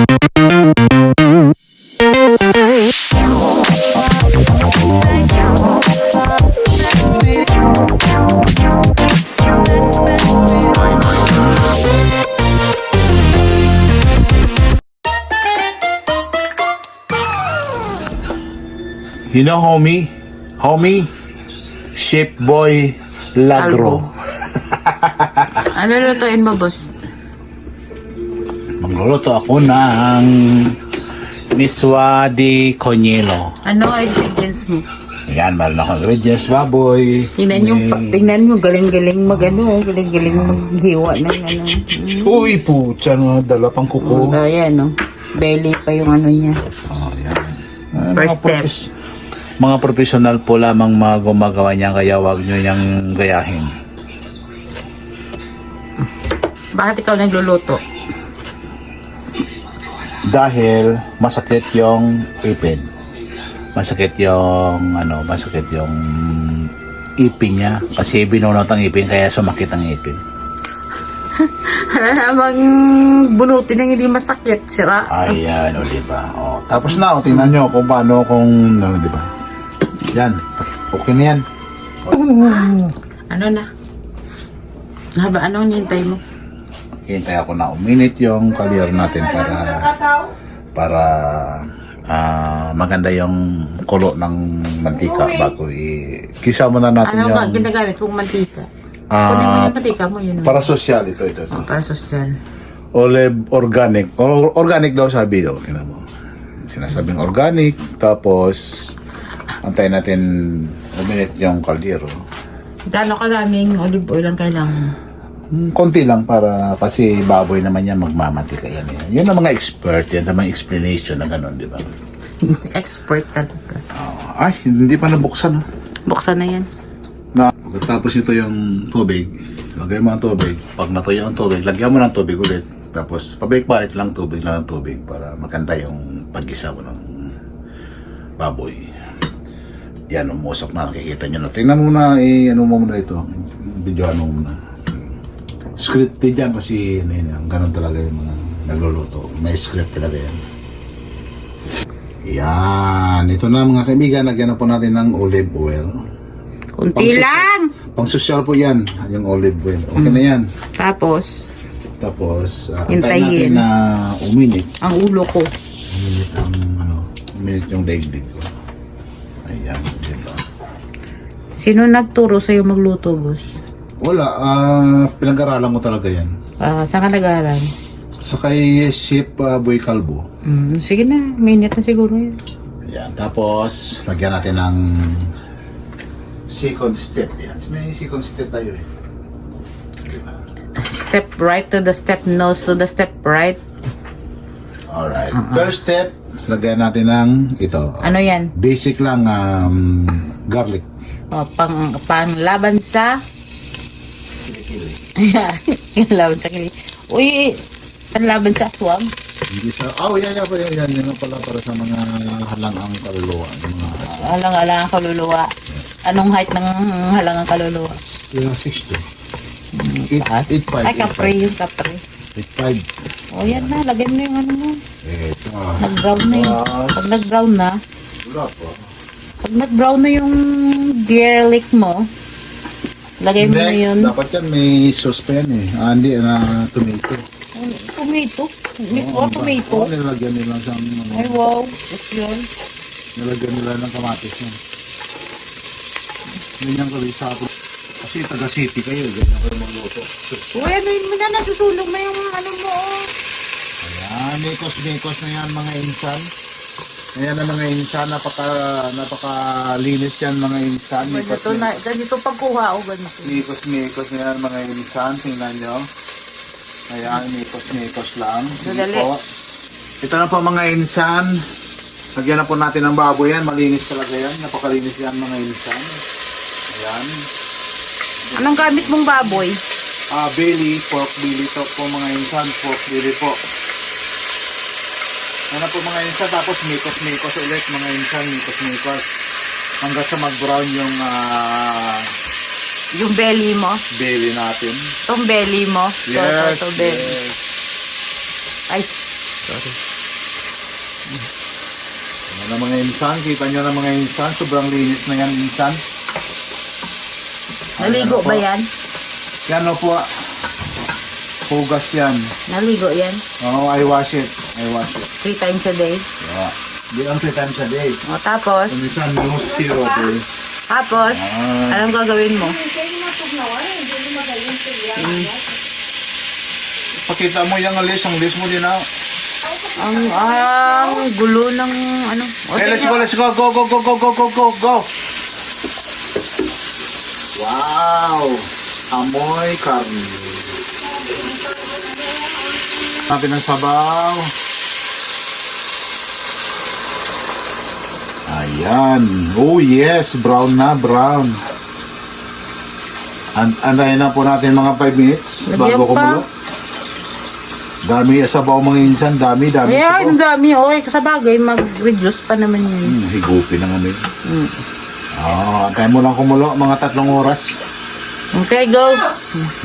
You know, homie, Chef Boy Lagro. Ano lutuin mo, boss? Magluluto ako ng miswa de coñelo. Ano ingredients mo? Yan, meron akong ingredients, baboy. Tingnan nyo, galing-galing galing-galing maghiwa ng ano. Uy, putya, no, dala pang kuko. Oh, yan, no. Belly pa yung ano niya. Oh, yan. First step. Mga professional po lamang gumagawa niyan, kaya wag nyo niyang gayahin. Bakit ikaw nagluluto? Dahil masakit yung ipin. Masakit yung ipin niya. Kasi binunot ang ipin, kaya sumakit ang ipin. Hala namang bunutin ng hindi masakit, sira. Ayan, o diba? O, tapos na, tingnan nyo kung paano, diba? Yan, okay na yan. Ano na? Anong nintay mo? Hintay ako na uminit yung kalir natin para maganda yung kulo ng mantika bago kisa muna natin Ano ba yung ginagamit mong mantika? Kunin mo yung mantika mo, yun. para sosyal ito. Oh, para sosyal. Olive organic. Organic daw sabi daw. Tingnan mo. Sinasabing organic. Tapos antayin natin uminit yung kaldero. Gaano kadaming olive oil ang kailangan? Konti lang para kasi baboy naman yan magmamatika yan. Yun ang mga expert. Yan ang mga explanation na gano'n, di ba? Expert talaga. Ay, hindi pa nabuksan. Buksan na yan. Tapos ito yung tubig. Lagay mo ang tubig. Pag natuyo ang tubig, lagyan mo ng tubig ulit. Tapos pabalik-balik lang ng tubig para maganda yung paggisa mo ng baboy. Yan, umusok na. Nakikita nyo na. Tingnan mo na, ano mo muna ito. Video ano mo muna. Scripted yan kasi ganun talaga yung mga nagluluto. May script talaga yan. Yan. Ito na mga kaibigan. Lagyan na po natin ng olive oil. Kunti lang! Pang social po yan. Yung olive oil. Okay na yan. Tapos, antayin natin na uminit. ang ulo ko. Uminit yung daigdig ko. Ayan. Diba? Sino nagturo sa'yo magluto, boss? Wala. Pinag-aralan ko talaga yan. Saan ka nag-aaral? Sa kay Chef Boy Calvo. Sige na, minute na siguro yun. Ayan. Tapos, lagyan natin ng second step. Yan. May second step tayo eh. Diba? Step right to the step nose to the step right. Alright. First step, lagyan natin ng ito. Ano yan? Basic lang, garlic. Panglaban sa... Laban sa kili. Uy, panlaban sa aswang. Hindi sa... yan nga pala para sa mga halangang kaluluwa. Halang-halang ang kaluluwa. Anong height ng halangang kaluluwa? 6'2". 8'5". Ay, kapre yung kapre. 8'5". O yan na, lagyan mo yung ano mo. Ito. Nag-brown na yun. Pag nag-brown na, Wala pa. pag nag-brown na yung garlic mo, lagay mo na yun. Next, dapat yan may sauce pa yan eh. Hindi, na tomato. Tomato? Mismo tomato? Nilagyan nila sa Ay, wow. It's yun. nilagyan nila ng kamatis yan. Ganyan kami sa ako. Kasi taga city kayo, ganyan kayo magluto. Uy, ano yun mo na, natutulog na yung ano mo. Ayan, mikos na yan mga insan. Ayan na mga insan, napakalinis yan mga insan. Ganito pagkuha o ganito. Mikos na yan mga insan, tingnan nyo. Ayan, mikos lang. Madali. Ito na po mga insan. Lagyan na po natin ng baboy yan, malinis talaga yan. Napakalinis yan mga insan. Ayan. Anong gamit mong baboy? Belly, pork belly to po mga insan, pork belly po. Ano po mga insan, tapos mikos ulit mga insan, mikos. Hanggang sa mag-brown Yung belly mo? belly natin. Itong belly mo? Yes, Ito belly. yes. Ay, Sorry. Yan ang mga insan. Kita nyo na mga insan. Sobrang linis na yan, insan. Naligo ba yan? Yan o po. Hugas yan. Naligo yan? Oh, I wash it. I wash it. 3 times a day? Yeah. Di lang 3 times a day. O, tapos? Minsan, minus 0 day. Tapos? Anong gagawin mo? Pakita mo yung alis. Ang alis mo din na. Ang gulo ng ano. O, Hey, let's tingnan. go, let's go. Go, go, go, go, go, go, go, go. Wow! Amoy karne. Natin ng sabaw. Ayan. Oh yes, brown na, brown. Antayin na po natin mga 5 minutes Lagyan bago pa. kumulo. Dami sabaw mga insan, dami Ayan, sabaw. ang dami. Okay, kasabagay, mag-reduce pa naman yun. Higupin na kami. Antayin mo lang kumulo, mga 3 oras. Okay, go.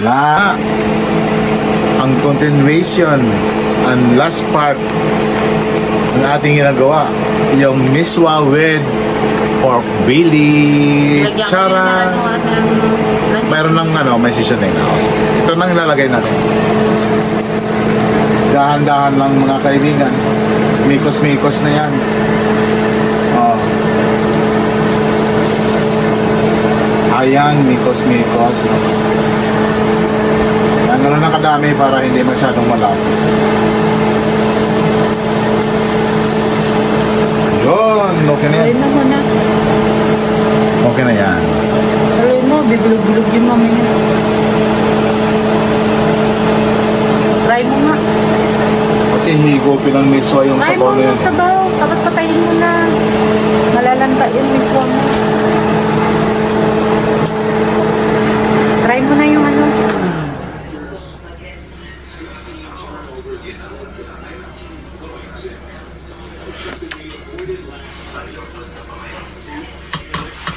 La. Ang continuation and last part ng ating ginagawa, yung miswa with pork belly. Lagyan ko Chara. yun ng Mayroon ng may seasoning na. Ito nang ilalagay natin. Dahan-dahan lang mga kaibigan. Mikos-mikos na yan. Oh. Ayan, mikos-mikos. Yan, gano'n na kadami para hindi masyadong malapit. Yun, okay na yan. Tuloy mo muna. Okay na yan. Tuloy mo, bibulog-bulog yun mamaya. Try mo nga. Kasi higupin ng miswa yung Try mo sabaw na yan. yung sabaw. Tapos patayin mo na. Malalanta yung miswa mo. Try mo na yung ano.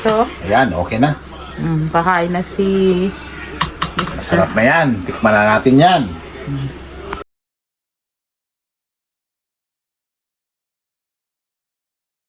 So, Ayan, okay na. kakain na si Masarap na yan. Tikman na natin yan.